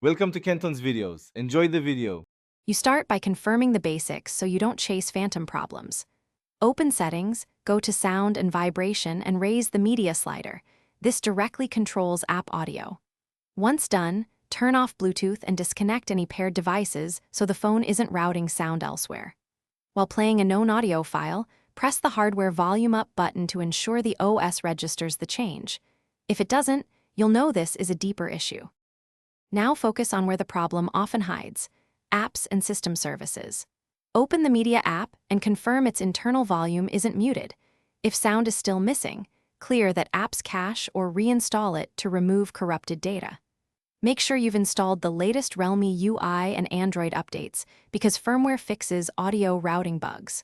Welcome to Kenton's videos. Enjoy the video. You start by confirming the basics so you don't chase phantom problems. Open Settings, go to Sound and Vibration and raise the media slider. This directly controls app audio. Once done, turn off Bluetooth and disconnect any paired devices so the phone isn't routing sound elsewhere. While playing a known audio file, press the hardware volume up button to ensure the OS registers the change. If it doesn't, you'll know this is a deeper issue. Now focus on where the problem often hides: apps and system services. Open the Media app and confirm its internal volume isn't muted. If sound is still missing, clear that app's cache or reinstall it to remove corrupted data. Make sure you've installed the latest Realme UI and Android updates because firmware fixes audio routing bugs.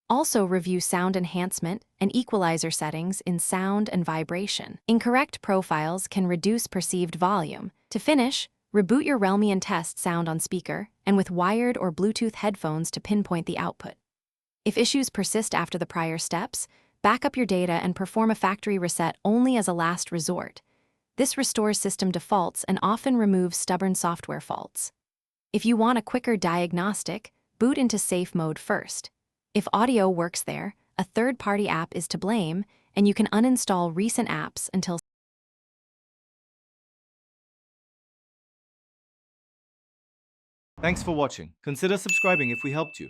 Also review sound enhancement and equalizer settings in Sound and Vibration. Incorrect profiles can reduce perceived volume. To finish, reboot your Realme and test sound on speaker and with wired or Bluetooth headphones to pinpoint the output. If issues persist after the prior steps, back up your data and perform a factory reset only as a last resort. This restores system defaults and often removes stubborn software faults. If you want a quicker diagnostic, boot into safe mode first. If audio works there, a third-party app is to blame, and you can uninstall recent apps until. Thanks for watching. Consider subscribing if we helped you.